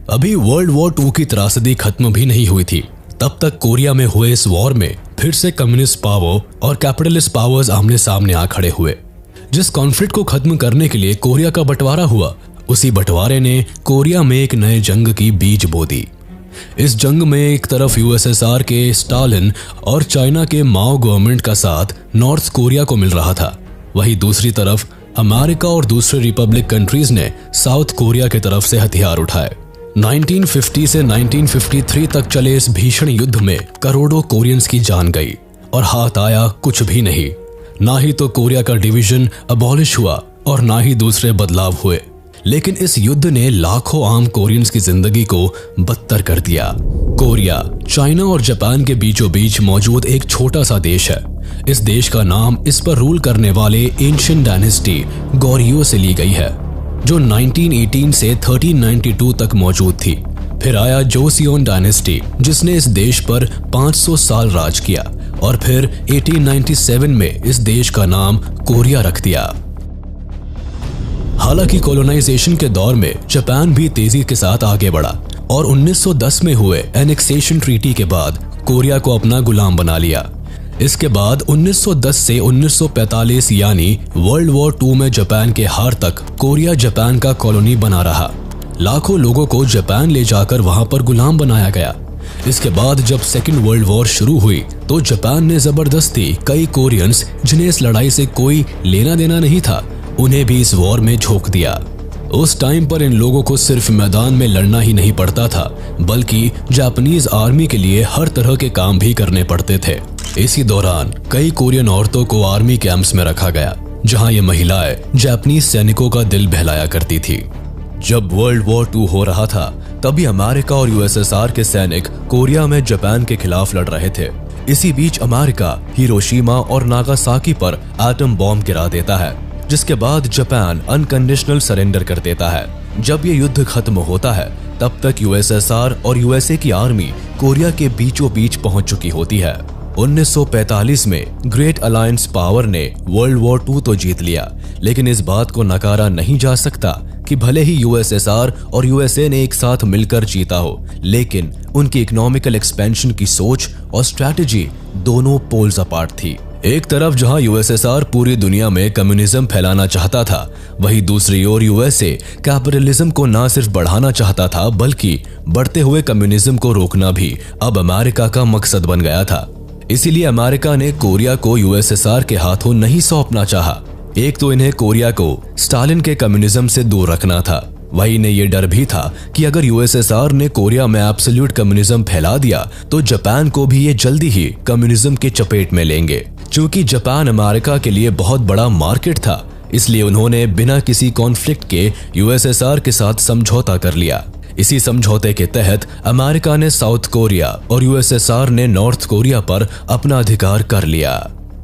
अभी world war 2 की त्रासदी खत्म भी नहीं हुई थी, तब तक कोरिया में हुए इस वॉर में फिर से कम्युनिस्ट पावर और कैपिटलिस्ट पावर्स आमने सामने आ खड़े हुए। जिस कॉन्फ्लिक्ट को खत्म करने के लिए कोरिया का बंटवारा हुआ, उसी बंटवारे ने कोरिया में एक नए जंग की बीज बो दी। इस जंग में एक तरफ यूएसएसआर के स्टालिन और चाइना के माओ गवर्नमेंट का साथ नॉर्थ कोरिया को मिल रहा था, वहीं दूसरी तरफ अमेरिका और दूसरे रिपब्लिक कंट्रीज ने साउथ कोरिया की तरफ से हथियार उठाए। 1950 से 1953 तक चले इस भीषण युद्ध में करोड़ों कोरियंस की जान गई और हाथ आया कुछ भी नहीं। ना ही तो कोरिया का डिवीजन अबॉलिश हुआ और ना ही दूसरे बदलाव हुए, लेकिन इस युद्ध ने लाखों आम कोरियंस की जिंदगी को बदतर कर दिया। कोरिया चाइना और जापान के बीचों बीच मौजूद एक छोटा सा देश है। इस देश का नाम इस पर रूल करने वाले एंशिएंट डायनेस्टी गोरियो से ली गई है, जो 1918 से 1392 तक मौजूद थी। फिर आया जोसियोन डायनेस्टी, जिसने इस देश पर 500 साल राज किया और फिर 1897 में इस देश का नाम कोरिया रख दिया। हालांकि कॉलोनाइजेशन के दौर में जापान भी तेजी के साथ आगे बढ़ा और 1910 में हुए एनेक्सेशन ट्रीटी के बाद कोरिया को अपना गुलाम बना लिया। इसके बाद 1910 से 1945 यानी वर्ल्ड वॉर 2 में जापान के हार तक कोरिया जापान का कॉलोनी बना रहा। लाखों लोगों को जापान ले जाकर वहां पर गुलाम बनाया गया। इसके बाद जब सेकेंड वर्ल्ड वॉर शुरू हुई तो जापान ने जबरदस्ती कई कोरियंस, जिन्हें इस लड़ाई से कोई लेना देना नहीं था, उन्हें भी इस वॉर में झोंक दिया। उस टाइम पर इन लोगों को सिर्फ मैदान में लड़ना ही नहीं पड़ता था, बल्कि जापानीज आर्मी के लिए हर तरह के काम भी करने पड़ते थे। इसी दौरान कई कोरियन औरतों को आर्मी कैंप्स में रखा गया, जहां ये महिलाएं जापानीज सैनिकों का दिल बहलाया करती थी। जब वर्ल्ड वॉर 2 हो रहा था, तभी अमेरिका और यूएसएसआर के सैनिक कोरिया में जापान के खिलाफ लड़ रहे थे। इसी बीच अमेरिका हिरोशिमा और नागासाकी पर एटम बॉम्ब गिरा देता है, जिसके बाद जापान अनकंडीशनल सरेंडर कर देता है। जब ये युद्ध खत्म होता है, तब तक यूएसएसआर और यूएसए की आर्मी कोरिया के बीचों बीच पहुंच चुकी होती है। 1945 में ग्रेट अलायंस पावर ने वर्ल्ड वॉर 2 तो जीत लिया, लेकिन इस बात को नकारा नहीं जा सकता कि भले ही यूएसएसआर और यूएसए ने एक साथ मिलकर जीता हो, लेकिन उनकी इकोनॉमिकल एक्सपेंशन की सोच और स्ट्रैटेजी दोनों पोल्स अपार्ट थी। एक तरफ जहां यूएसएसआर पूरी दुनिया में कम्युनिज्म फैलाना चाहता था, वहीं दूसरी ओर यूएसए कैपिटलिज्म को न सिर्फ बढ़ाना चाहता था, बल्कि बढ़ते हुए कम्युनिज्म को रोकना भी अब अमेरिका का मकसद बन गया था। इसीलिए अमेरिका ने कोरिया को यूएसएसआर के हाथों नहीं सौंपना चाहा। एक तो इन्हें कोरिया को स्टालिन के कम्युनिज्म से दूर रखना था, वहीं इन्हें यह डर भी था कि अगर यूएसएसआर ने कोरिया में एब्सोल्यूट कम्युनिज्म फैला दिया तो जापान को भी ये जल्दी ही कम्युनिज्म के चपेट में लेंगे। चूंकि जापान अमेरिका के लिए बहुत बड़ा मार्केट था, इसलिए उन्होंने बिना किसी कॉन्फ्लिक्ट के यूएसएसआर के साथ समझौता कर लिया। इसी समझौते के तहत अमेरिका ने साउथ कोरिया और यूएसएसआर ने नॉर्थ कोरिया पर अपना अधिकार कर लिया।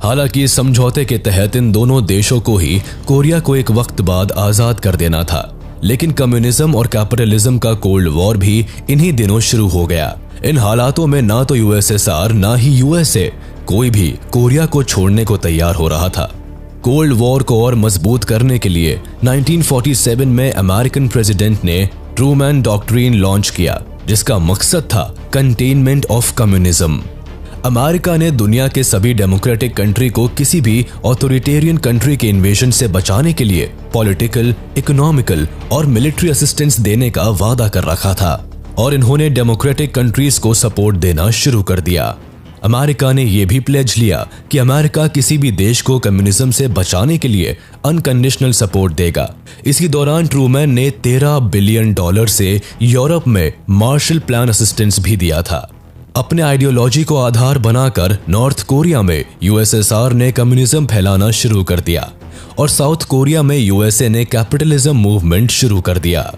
हालांकि इस समझौते के तहत इन दोनों देशों को ही कोरिया को एक वक्त बाद आजाद कर देना था, लेकिन कम्युनिज्म और कैपिटलिज्म का कोल्ड वॉर भी इन्हीं दिनों शुरू हो गया। इन हालातों में ना तो यूएसएसआर ना ही यूएसए कोई भी कोरिया को छोड़ने को तैयार हो रहा था। कोल्ड वॉर को और मजबूत करने के लिए 1947 में अमेरिकन प्रेसिडेंट ने ट्रूमैन डॉक्ट्रिन लॉन्च किया, जिसका मकसद था कंटेनमेंट ऑफ कम्युनिज्म। अमेरिका ने दुनिया के सभी डेमोक्रेटिक कंट्री को किसी भी ऑथोरिटेरियन कंट्री के इन्वेजन से बचाने के लिए पॉलिटिकल, इकोनॉमिकल और मिलिट्री असिस्टेंस देने का वादा कर रखा था, और इन्होंने डेमोक्रेटिक कंट्रीज को सपोर्ट देना शुरू कर दिया। अमेरिका ने यह भी प्लेज लिया कि अमेरिका किसी भी देश को कम्युनिज्म से बचाने के लिए अनकंडीशनल सपोर्ट देगा। इसी दौरान ट्रूमैन ने $13 बिलियन से यूरोप में मार्शल प्लान असिस्टेंस भी दिया था। अपने आइडियोलॉजी को आधार बनाकर नॉर्थ कोरिया में यूएसएसआर ने कम्युनिज्म फैलाना शुरू कर दिया और साउथ कोरिया में यूएसए ने कैपिटलिज्म मूवमेंट शुरू कर दिया।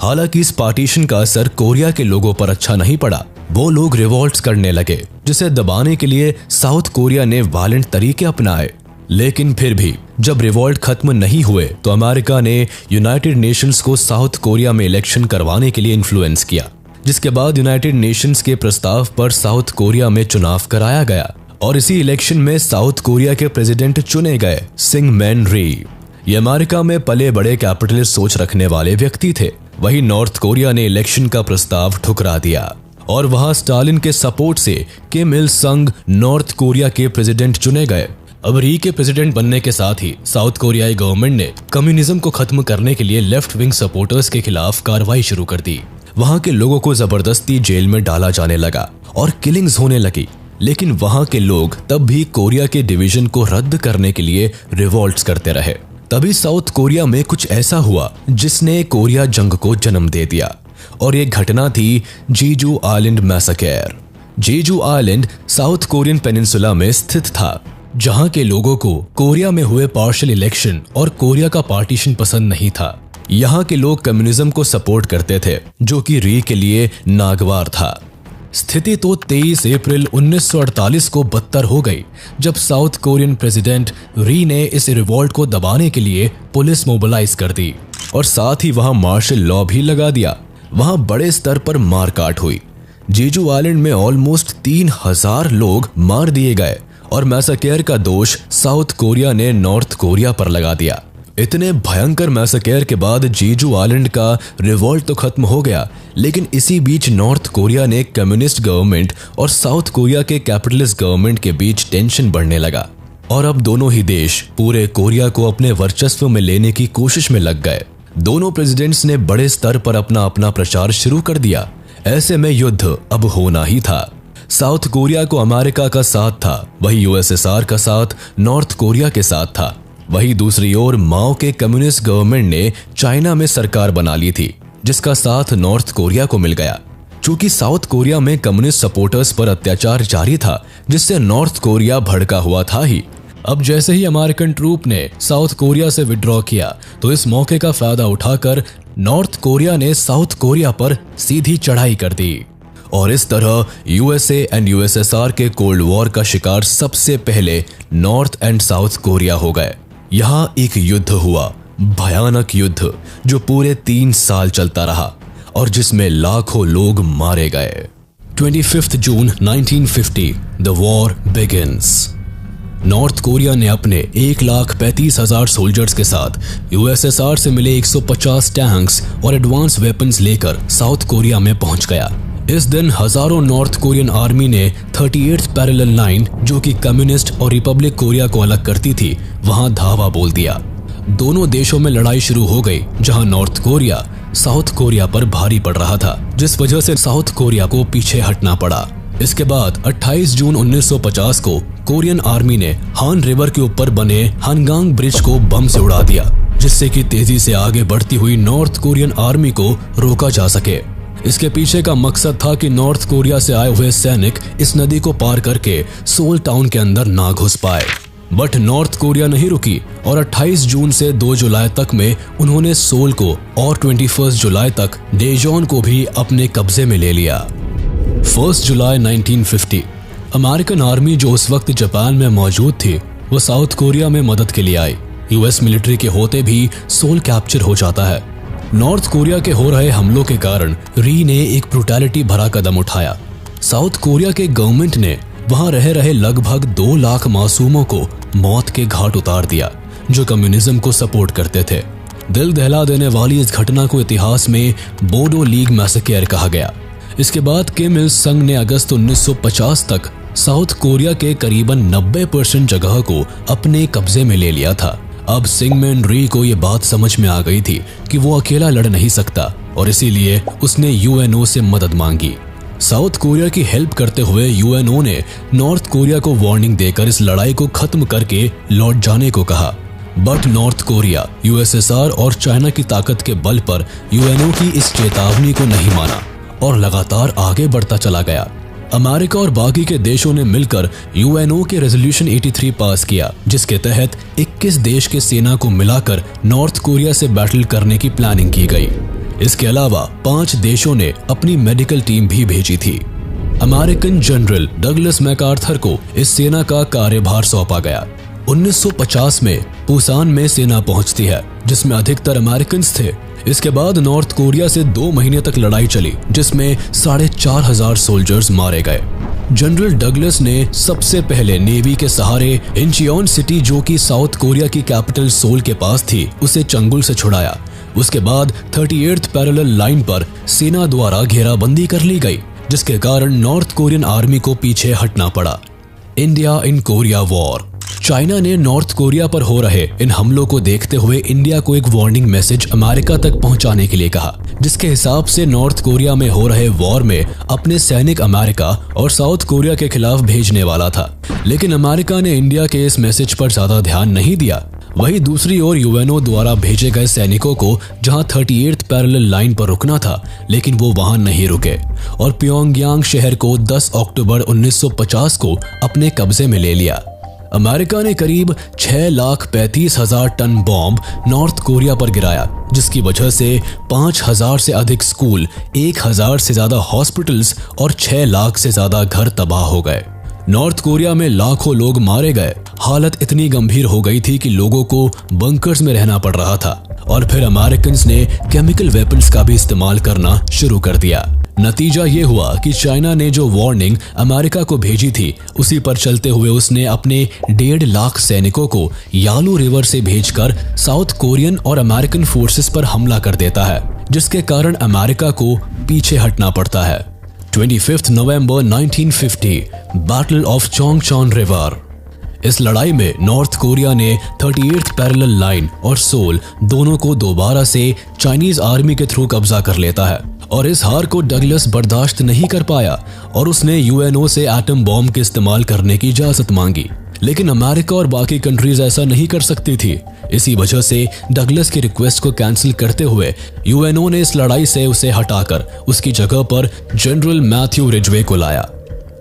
हालांकि इस पार्टीशन का असर कोरिया के लोगों पर अच्छा नहीं पड़ा। वो लोग रिवॉल्ट्स करने लगे, जिसे दबाने के लिए साउथ कोरिया ने वायलेंट तरीके अपनाए। लेकिन फिर भी जब रिवॉल्ट खत्म नहीं हुए तो अमेरिका ने यूनाइटेड नेशंस को साउथ कोरिया में इलेक्शन करवाने के लिए इन्फ्लुएंस किया, जिसके बाद यूनाइटेड नेशंस के प्रस्ताव पर साउथ कोरिया में चुनाव कराया गया और इसी इलेक्शन में साउथ कोरिया के प्रेसिडेंट चुने गए सिंगमैन री। ये अमेरिका में पले बड़े कैपिटलिस्ट सोच रखने वाले व्यक्ति थे। वहीं नॉर्थ कोरिया ने इलेक्शन का प्रस्ताव ठुकरा दिया और वहां स्टालिन के सपोर्ट से किम इल संग नॉर्थ कोरिया के प्रेसिडेंट चुने गए। अब री के प्रेसिडेंट बनने के साथ ही साउथ कोरियाई गवर्नमेंट ने कम्युनिज्म को खत्म करने के लिए लेफ्ट विंग सपोर्टर्स के खिलाफ कार्रवाई शुरू कर दी। वहां के लोगों को जबरदस्ती जेल में डाला जाने लगा और किलिंग्स होने लगी। लेकिन वहां के लोग तब भी कोरिया के डिवीजन को रद्द करने के लिए रिवॉल्ट्स करते रहे। तभी साउथ कोरिया में कुछ ऐसा हुआ जिसने कोरिया जंग को जन्म दे दिया और ये घटना थी Jeju island massacre. Jeju island South Korean peninsula में स्थित था, जहां के लोगों को कोरिया में हुए पार्शियल इलेक्शन और कोरिया का पार्टीशन पसंद नहीं था। यहाँ के लोग कम्युनिज्म को सपोर्ट करते थे, जो कि री के लिए नागवार था। स्थिति तो 23 अप्रैल 1948 को बदतर हो गई जब साउथ कोरियन प्रेसिडेंट री ने इस रिवॉल्ट को दबाने के लिए पुलिस मोबिलाइज कर दी और साथ ही वहां मार्शल लॉ भी लगा दिया। वहां बड़े स्तर पर मारकाट हुई। जेजू आइलैंड में ऑलमोस्ट 3000 लोग मार दिए गए और मैसेकर का दोष साउथ कोरिया ने नॉर्थ कोरिया पर लगा दिया। इतने भयंकर मैसेकर के बाद जेजू आइलैंड का रिवॉल्ट तो खत्म हो गया, लेकिन इसी बीच नॉर्थ कोरिया ने कम्युनिस्ट गवर्नमेंट और साउथ कोरिया के कैपिटलिस्ट गवर्नमेंट के बीच टेंशन बढ़ने लगा और अब दोनों ही देश पूरे कोरिया को अपने वर्चस्व में लेने की कोशिश में लग गए। दोनों प्रेसिडेंट्स ने बड़े स्तर पर अपना अपना प्रचार शुरू कर दिया। ऐसे में युद्ध अब होना ही था। साउथ कोरिया को अमेरिका का साथ था, वही यूएसएसआर का साथ नॉर्थ कोरिया के साथ था। वही दूसरी ओर माओ के कम्युनिस्ट गवर्नमेंट ने चाइना में सरकार बना ली थी, जिसका साथ नॉर्थ कोरिया को मिल गया। चूंकि साउथ कोरिया में कम्युनिस्ट सपोर्टर्स पर अत्याचार जारी था, जिससे नॉर्थ कोरिया भड़का हुआ था ही। अब जैसे ही अमेरिकन ट्रूप ने साउथ कोरिया से विड्रॉ किया, तो इस मौके का फायदा उठाकर नॉर्थ कोरिया ने साउथ कोरिया पर सीधी चढ़ाई कर दी और इस तरह यूएसए एंड यूएसएसआर के कोल्ड वॉर का शिकार सबसे पहले नॉर्थ एंड साउथ कोरिया हो गए। यहाँ एक युद्ध हुआ, भयानक युद्ध जो पूरे 3 साल चलता रहा और जिसमें लाखों लोग मारे गए। 25 जून 1950 the war begins. North Korea ने अपने 1,35,000 सोल्जर्स के साथ यूएसएसआर से मिले 150 टैंक्स और एडवांस वेपन्स लेकर साउथ कोरिया में पहुंच गया। इस दिन हजारों नॉर्थ कोरियन आर्मी ने 38th पैरेलल लाइन, जो कि कम्युनिस्ट और रिपब्लिक कोरिया को अलग करती थी, वहां धावा बोल दिया। दोनों देशों में लड़ाई शुरू हो गई, जहां नॉर्थ कोरिया साउथ कोरिया पर भारी पड़ रहा था, जिस वजह से साउथ कोरिया को पीछे हटना पड़ा। इसके बाद 28 जून 1950 को कोरियन आर्मी ने हान रिवर के ऊपर बने हानगांग ब्रिज को बम से उड़ा दिया, जिससे कि तेजी से आगे बढ़ती हुई नॉर्थ कोरियन आर्मी को रोका जा सके। इसके पीछे का मकसद था कि नॉर्थ कोरिया से आए हुए सैनिक इस नदी को पार करके सोल टाउन के अंदर ना घुस पाए। बट नॉर्थ कोरिया नहीं रुकी और 28 जून से 2 जुलाई तक में उन्होंने सोल को और 21 जुलाई तक डेजोन को भी अपने कब्जे में ले लिया। 1 जुलाई 1950 अमेरिकन आर्मी जो उस वक्त जापान में मौजूद थी, वो साउथ कोरिया में मदद के लिए आई। यूएस मिलिट्री के होते भी सोल कैप्चर हो जाता है। नॉर्थ कोरिया के हो रहे हमलों के कारण री ने एक ब्रूटैलिटी भरा कदम उठाया। साउथ कोरिया के गवर्नमेंट ने वहां रह रहे लगभग 2 लाख मासूमों को मौत के घाट उतार दिया, जो कम्युनिज्म को सपोर्ट करते थे। दिल दहला देने वाली इस घटना को इतिहास में बोडो लीग मैसेकर कहा गया। इसके बाद किम इल संग ने अगस्त 1950 तक साउथ कोरिया के करीबन 90% जगह को अपने कब्जे में ले लिया था। अब सिंगमैन री को ये बात समझ में आ गई थी कि वो अकेला लड़ नहीं सकता और इसीलिए उसने यूएनओ से मदद मांगी। साउथ कोरिया की हेल्प करते हुए यूएनओ ने नॉर्थ कोरिया को वार्निंग देकर इस लड़ाई को खत्म करके लौट जाने को कहा। बट नॉर्थ कोरिया यूएसएसआर और चाइना की ताकत के बल पर यूएनओ की इस चेतावनी को नहीं माना और लगातार आगे बढ़ता चला गया। अमेरिका और बाकी के देशों ने मिलकर यूएनओ के रेजोल्यूशन 83 पास किया, जिसके तहत 21 देश के सेना को मिलाकर नॉर्थ कोरिया से बैटल करने की प्लानिंग की गई। इसके अलावा 5 देशों ने अपनी मेडिकल टीम भी भेजी थी। अमेरिकन जनरल डगलस मैकार्थर को इस सेना का कार्यभार सौंपा गया। 1950 में पुसान में सेना पहुंचती है, जिसमें अधिकतर अमेरिकन थे। इसके बाद नॉर्थ कोरिया से 2 महीने तक लड़ाई चली, जिसमें 4,500 सोल्जर्स मारे गए। जनरल डगलस ने सबसे पहले नेवी के सहारे इंचियोन सिटी, जो कि साउथ कोरिया की कैपिटल सोल के पास थी, उसे चंगुल से छुड़ाया। उसके बाद 38th पैरेलल लाइन पर सेना द्वारा घेराबंदी कर ली गई, जिसके कारण नॉर्थ कोरियन आर्मी को पीछे हटना पड़ा। India in Korea war. China ने नॉर्थ कोरिया पर हो रहे इन हमलों को देखते हुए इंडिया को एक वार्निंग मैसेज अमेरिका तक पहुंचाने के लिए कहा, जिसके हिसाब से नॉर्थ कोरिया में हो रहे वॉर में अपने सैनिक अमेरिका और साउथ कोरिया के खिलाफ भेजने वाला था। लेकिन अमेरिका ने इंडिया के इस मैसेज पर ज्यादा ध्यान नहीं दिया। वहीं दूसरी ओर यूएनओ द्वारा भेजे गए सैनिकों को जहां 38th पैरेलल लाइन पर रुकना था, लेकिन वो वहां नहीं रुके और प्योंगयांग शहर को 10 अक्टूबर 1950 को अपने कब्जे में ले लिया। अमेरिका ने करीब 6,35,000 टन बॉम्ब नॉर्थ कोरिया पर गिराया, जिसकी वजह से 5,000 से अधिक स्कूल, 1,000 से ज्यादा हॉस्पिटल्स और 6 लाख से ज्यादा घर तबाह हो गए। नॉर्थ कोरिया में लाखों लोग मारे गए। हालत इतनी गंभीर हो गई थी कि लोगों को बंकर्स में रहना पड़ रहा था और फिर अमेरिकन्स ने केमिकल वेपन्स का भी इस्तेमाल करना शुरू कर दिया। नतीजा ये हुआ कि चाइना ने जो वार्निंग अमेरिका को भेजी थी, उसी पर चलते हुए उसने अपने 1.5 लाख सैनिकों को यालू रिवर से भेजकर साउथ कोरियन और अमेरिकन फोर्सेस पर हमला कर देता है, जिसके कारण अमेरिका को पीछे हटना पड़ता है। 25 नवंबर 1950 बैटल ऑफ चोंगचोन रिवर। इस लड़ाई में नॉर्थ कोरिया ने 38th पैरेलल लाइन और सोल दोनों को दोबारा से चाइनीज आर्मी के थ्रू कब्जा कर लेता है और इस हार को डगलस बर्दाश्त नहीं कर पाया और उसने यूएनओ से एटम बॉम्ब के इस्तेमाल करने की इजाजत मांगी। लेकिन अमेरिका और बाकी कंट्रीज ऐसा नहीं कर सकती थी। इसी वजह से डगलस की रिक्वेस्ट को कैंसिल करते हुए यूएनओ ने इस लड़ाई से उसे हटाकर उसकी जगह पर जनरल मैथ्यू रिजवे को लाया।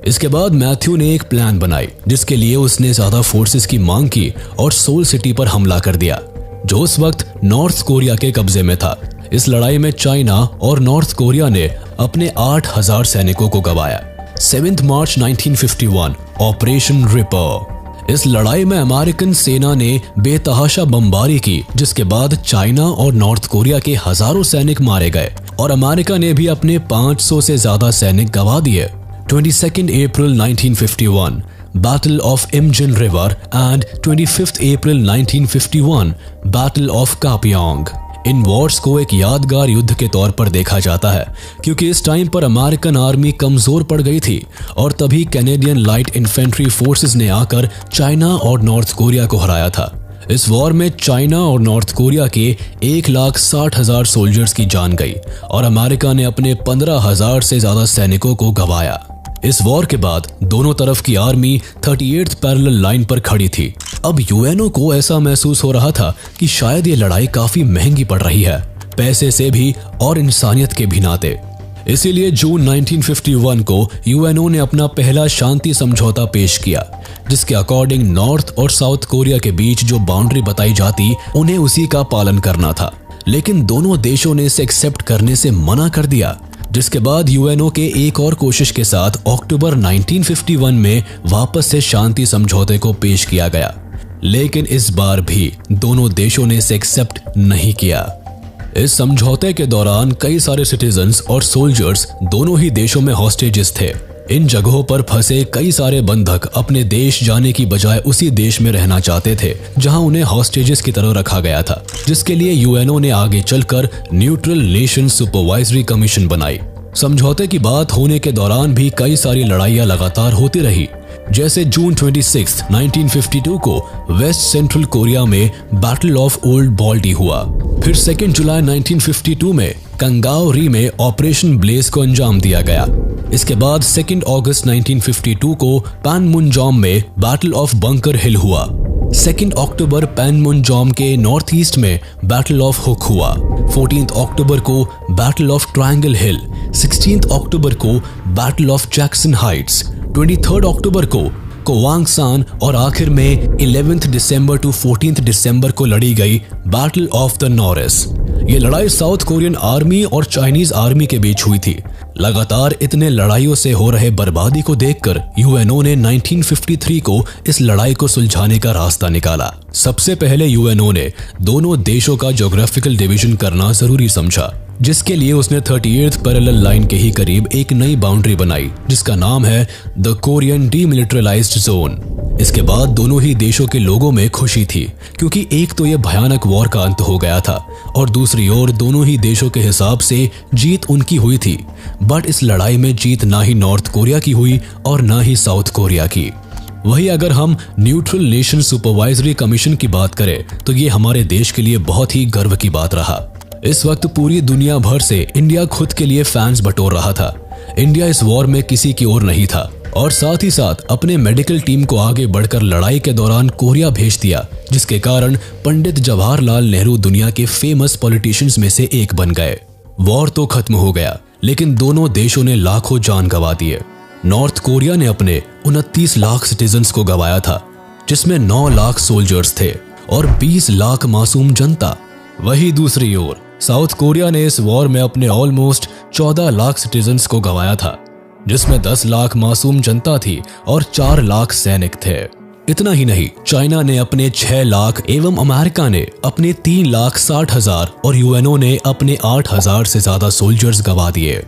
इसके बाद मैथ्यू ने एक प्लान बनाई, जिसके लिए उसने ज्यादा फोर्सेस की मांग की और सोल सिटी पर हमला कर दिया, जो उस वक्त नॉर्थ कोरिया के कब्जे में था। इस लड़ाई में चाइना और नॉर्थ कोरिया ने अपने 8,000 सैनिकों को गंवाया। 7 मार्च 1951 ऑपरेशन रिपर। इस लड़ाई में अमेरिकन सेना ने बेतहाशा बमबारी की, जिसके बाद चाइना और नॉर्थ कोरिया के हजारों सैनिक मारे गए और अमेरिका ने भी अपने 500 से ज्यादा सैनिक गंवा दिए। 22 April 1951 battle of Imjin river and 25 April 1951 battle of Kapyong. इन वॉर्स को एक यादगार युद्ध के तौर पर देखा जाता है, क्योंकि इस टाइम पर अमेरिकन आर्मी कमजोर पड़ गई थी और तभी कैनेडियन लाइट इन्फेंट्री फोर्सेस ने आकर चाइना और नॉर्थ कोरिया को हराया था। इस वॉर में चाइना और नॉर्थ कोरिया के 1,60,000 सोल्जर्स की जान गई और अमेरिका ने अपने 15,000 से ज्यादा सैनिकों को गंवाया। इस वॉर के बाद दोनों तरफ की आर्मी 38th पैरेलल लाइन पर खड़ी थी। अब यूएनओ को ऐसा महसूस हो रहा था कि शायद ये लड़ाई काफी महंगी पड़ रही है, पैसे से भी और इंसानियत के भी नाते। इसीलिए जून 1951 को यूएनओ ने अपना पहला शांति समझौता पेश किया, जिसके अकॉर्डिंग नॉर्थ और साउथ कोरिया के बीच जो बाउंड्री बताई जाती, उन्हें उसी का पालन करना था। लेकिन दोनों देशों ने इसे एक्सेप्ट करने से मना कर दिया, जिसके बाद यूएनओ के एक और कोशिश के साथ अक्टूबर 1951 में वापस से शांति समझौते को पेश किया गया। लेकिन इस बार भी दोनों देशों ने इसे एक्सेप्ट नहीं किया। इस समझौते के दौरान कई सारे सिटीजन्स और सोल्जर्स दोनों ही देशों में हॉस्टेजेस थे। इन जगहों पर फंसे कई सारे बंधक अपने देश जाने की बजाय उसी देश में रहना चाहते थे जहां उन्हें हॉस्टेजेस की तरह रखा गया था, जिसके लिए यूएनओ ने आगे चलकर न्यूट्रल नेशन सुपरवाइजरी कमीशन बनाई। समझौते की बात होने के दौरान भी कई सारी लड़ाइयां लगातार होती रही, जैसे जून 26, 1952 को वेस्ट सेंट्रल कोरिया में बैटल ऑफ ओल्ड बॉल्टी हुआ। फिर 2 जुलाई 1952 में कंगाओ री में ऑपरेशन ब्लेज को अंजाम दिया गया। इसके बाद 2 अगस्त 1952 को पैनमुनजोम में बैटल ऑफ बंकर हिल हुआ। 2 अक्टूबर पैनमुनजोम के नॉर्थ ईस्ट में बैटल ऑफ हुक हुआ। 14 अक्टूबर को बैटल ऑफ ट्रायंगल हिल, 16 अक्टूबर को बैटल ऑफ जैक्सन हाइट्स, 23 अक्टूबर को कोवांगसान और आखिर में 11 दिसंबर टू 14 दिसंबर को लड़ी गई बैटल ऑफ द नॉरिस। ये लड़ाई साउथ कोरियन आर्मी और चाइनीज आर्मी के बीच हुई थी। लगातार इतने लड़ाइयों से हो रहे बर्बादी को देखकर यूएनओ ने 1953 को इस लड़ाई को सुलझाने का रास्ता निकाला। सबसे पहले यूएनओ ने दोनों देशों का ज्योग्राफिकल डिवीजन करना जरूरी समझा, जिसके लिए उसने 38th पैरेलल लाइन के ही करीब एक नई बाउंड्री बनाई जिसका नाम है द कोरियन डीमिलिटराइज्ड जोन। इसके बाद दोनों ही देशों के लोगों में खुशी थी, क्योंकि एक तो यह भयानक वॉर का अंत हो गया था और दूसरी ओर दोनों ही देशों के हिसाब से जीत उनकी हुई थी। बट इस लड़ाई में जीत ना ही नॉर्थ कोरिया की हुई और ना ही साउथ कोरिया की। वही अगर हम न्यूट्रल नेशन सुपरवाइजरी कमीशन की बात करें तो ये हमारे देश के लिए बहुत ही गर्व की बात रहा। इस वक्त पूरी दुनिया भर से इंडिया खुद के लिए फैंस बटोर रहा था। इंडिया इस वॉर में किसी की ओर नहीं था और साथ ही साथ अपने मेडिकल टीम को आगे बढ़कर लड़ाई के दौरान कोरिया भेज दिया, जिसके कारण पंडित जवाहरलाल नेहरू दुनिया के फेमस पॉलिटिशियंस में से एक बन गए। वॉर तो खत्म हो गया, लेकिन दोनों देशों ने लाखों जान गंवा दिए। नॉर्थ कोरिया ने अपने 29 लाख सिटीजन्स को गंवाया था, जिसमें 9 लाख सोल्जर्स थे और 20 लाख मासूम जनता। वही दूसरी ओर साउथ कोरिया ने इस वॉर में अपने ऑलमोस्ट 14 लाख सिटीजन्स को गंवाया था, जिसमें 10 लाख मासूम जनता थी और 4 लाख सैनिक थे। इतना ही नहीं, चाइना ने अपने 6 लाख एवं अमेरिका ने अपने 3,60,000 और यूएनओ ने अपने 8,000 से ज्यादा सोल्जर्स गंवा दिए।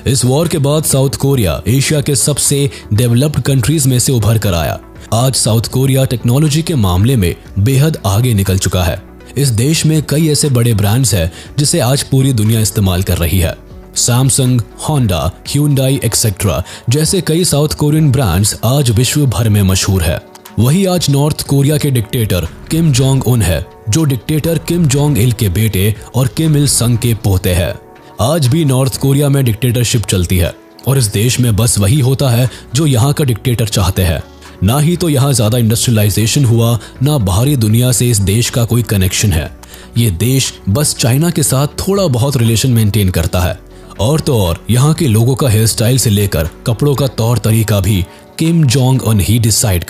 इस वॉर के बाद साउथ कोरिया एशिया के सबसे डेवलप्ड कंट्रीज में से उभर कर आया। आज साउथ कोरिया टेक्नोलॉजी के मामले में बेहद आगे निकल चुका है। इस देश में कई ऐसे बड़े ब्रांड्स हैं जिसे आज पूरी दुनिया इस्तेमाल कर रही है। सैमसंग, होंडा, ह्यूंडई एक्सेट्रा जैसे कई साउथ कोरियन ब्रांड्स आज विश्व भर में मशहूर है। वही आज नॉर्थ कोरिया के डिक्टेटर किम जोंग उन है, जो डिक्टेटर किम जोंग इल के बेटे और किम इल संग के पोते हैं। आज भी नॉर्थ कोरिया में डिक्टेटरशिप चलती है और इस देश में बस वही होता है जो यहाँ का डिक्टेटर चाहते हैं। ना ही तो यहाँ ज्यादा इंडस्ट्रियलाइजेशन हुआ, ना बाहरी दुनिया से इस देश का कोई कनेक्शन है। ये देश बस चाइना के साथ थोड़ा बहुत रिलेशन मेंटेन करता है और तो और यहाँ के लोगों का हेयर स्टाइल से लेकर कपड़ों का तौर तरीका भी किम जोंग उन ही डिसाइड